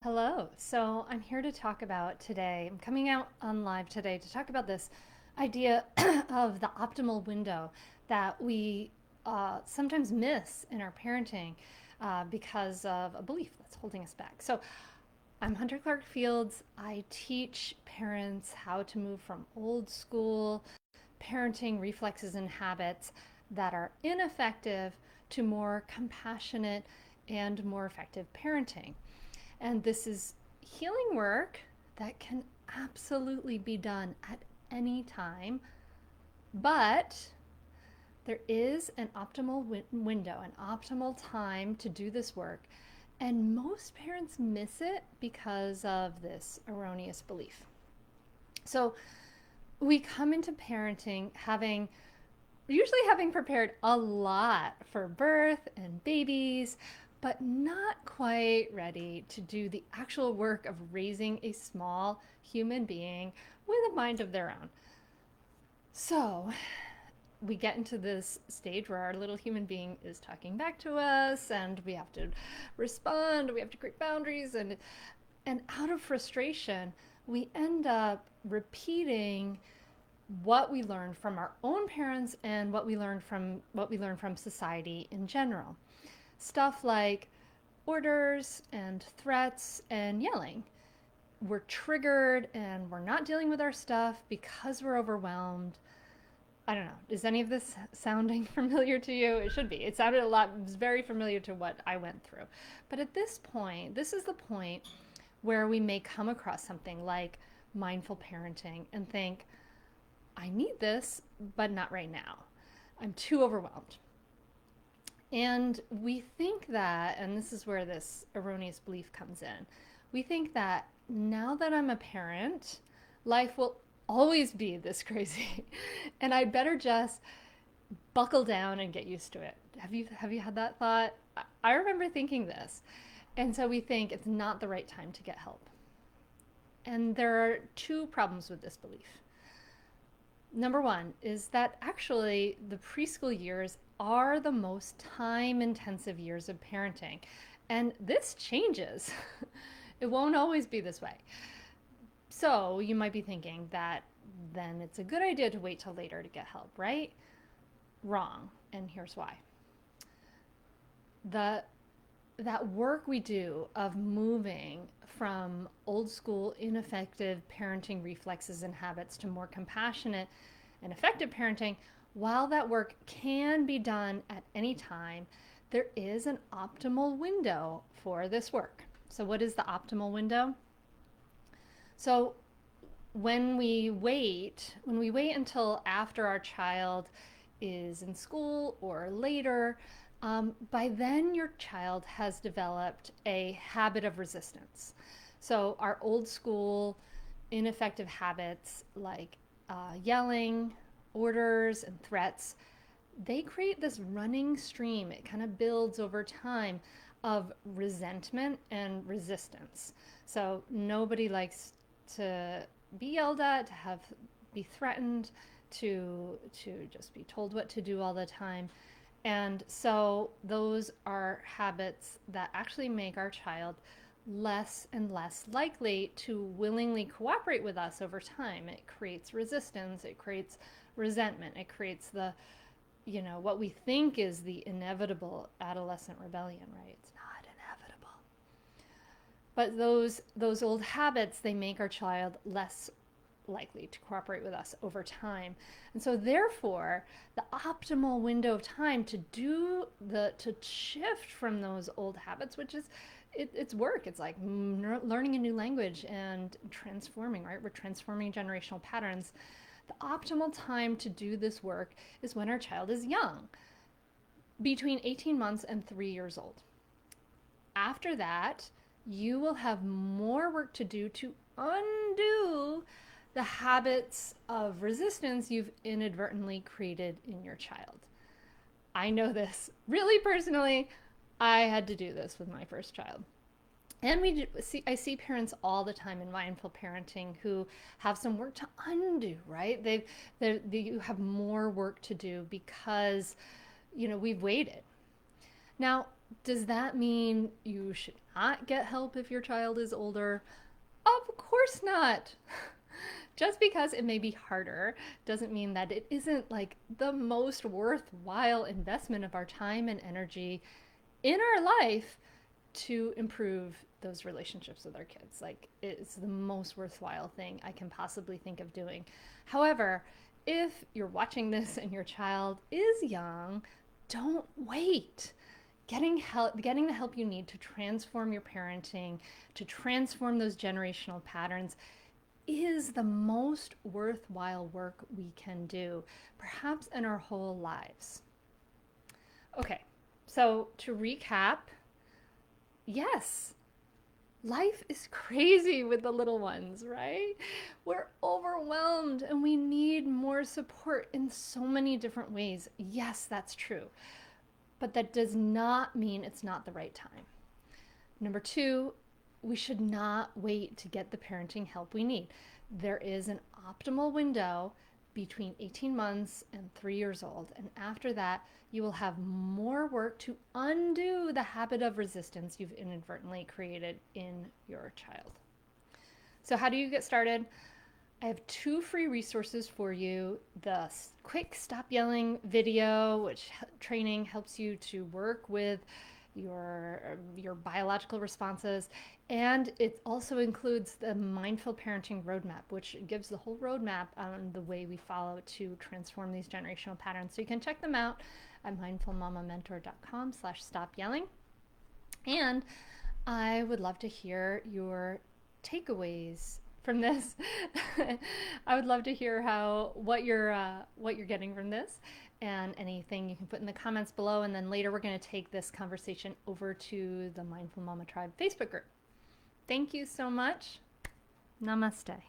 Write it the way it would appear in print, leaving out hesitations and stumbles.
Hello. So I'm here to talk about today. I'm coming out on live today to talk about this idea of the optimal window that we sometimes miss in our parenting because of a belief that's holding us back. So I'm Hunter Clark Fields. I teach parents how to move from old school parenting reflexes and habits that are ineffective to more compassionate and more effective parenting. And this is healing work that can absolutely be done at any time, but there is an optimal window, an optimal time to do this work. And most parents miss it because of this erroneous belief. So we come into parenting usually having prepared a lot for birth and babies, but not quite ready to do the actual work of raising a small human being with a mind of their own. So we get into this stage where our little human being is talking back to us and we have to respond, we have to create boundaries, and out of frustration, we end up repeating what we learned from our own parents and what we learned from society in general. Stuff like orders and threats and yelling. We're triggered and we're not dealing with our stuff because we're overwhelmed. I don't know. Is any of this sounding familiar to you? It should be. It sounded a lot, it was very familiar to what I went through. But at this point, this is the point where we may come across something like mindful parenting and think, I need this, but not right now. I'm too overwhelmed. And we think that, and this is where this erroneous belief comes in, we think that now that I'm a parent, life will always be this crazy. And I'd better just buckle down and get used to it. Have you had that thought? I remember thinking this. And so we think it's not the right time to get help. And there are two problems with this belief. Number one is that actually the preschool years are the most time intensive years of parenting. And this changes. It won't always be this way. So you might be thinking that then it's a good idea to wait till later to get help, right? Wrong. And here's why. The that work we do of moving from old school ineffective parenting reflexes and habits to more compassionate and effective parenting, while that work can be done at any time, there is an optimal window for this work. So what is the optimal window? So when we wait until after our child is in school or later, by then your child has developed a habit of resistance. So our old school ineffective habits like yelling, orders, and threats, they create this running stream. It kind of builds over time of resentment and resistance. So nobody likes to be yelled at, to have be threatened, to just be told what to do all the time. And so those are habits that actually make our child less and less likely to willingly cooperate with us over time. It creates resistance, it creates resentment, it creates what we think is the inevitable adolescent rebellion, right? It's not inevitable. But those old habits, they make our child less likely to cooperate with us over time. And so therefore, the optimal window of time to shift from those old habits, which is it's work. It's like learning a new language and transforming, right? We're transforming generational patterns. The optimal time to do this work is when our child is young, between 18 months and 3 years old. After that, you will have more work to do to undo the habits of resistance you've inadvertently created in your child. I know this really personally. I had to do this with my first child. And I see parents all the time in mindful parenting who have some work to undo, right? You have more work to do because, we've waited. Now, Does that mean you should not get help if your child is older? Of course not. Just because it may be harder doesn't mean that it isn't like the most worthwhile investment of our time and energy in our life to improve those relationships with our kids. Like, it's the most worthwhile thing I can possibly think of doing. However, if you're watching this and your child is young, don't wait. Getting the help you need to transform your parenting, to transform those generational patterns, is the most worthwhile work we can do, perhaps in our whole lives. Okay, so to recap, yes, life is crazy with the little ones, right? We're overwhelmed and we need more support in so many different ways. Yes, that's true. But that does not mean it's not the right time. Number two, we should not wait to get the parenting help we need. There is an optimal window between 18 months and 3 years old. And after that, you will have more work to undo the habit of resistance you've inadvertently created in your child. So, how do you get started? I have 2 free resources for you. The quick stop yelling video, which training helps you to work with your biological responses, and it also includes the mindful parenting roadmap, which gives the whole roadmap on the way we follow to transform these generational patterns. So you can check them out at mindfulmamamentor.com/stop yelling. And I would love to hear your takeaways from this. I would love to hear what you're getting from this, and anything you can put in the comments below. And then later we're going to take this conversation over to the Mindful Mama Tribe Facebook group. Thank you so much. Namaste.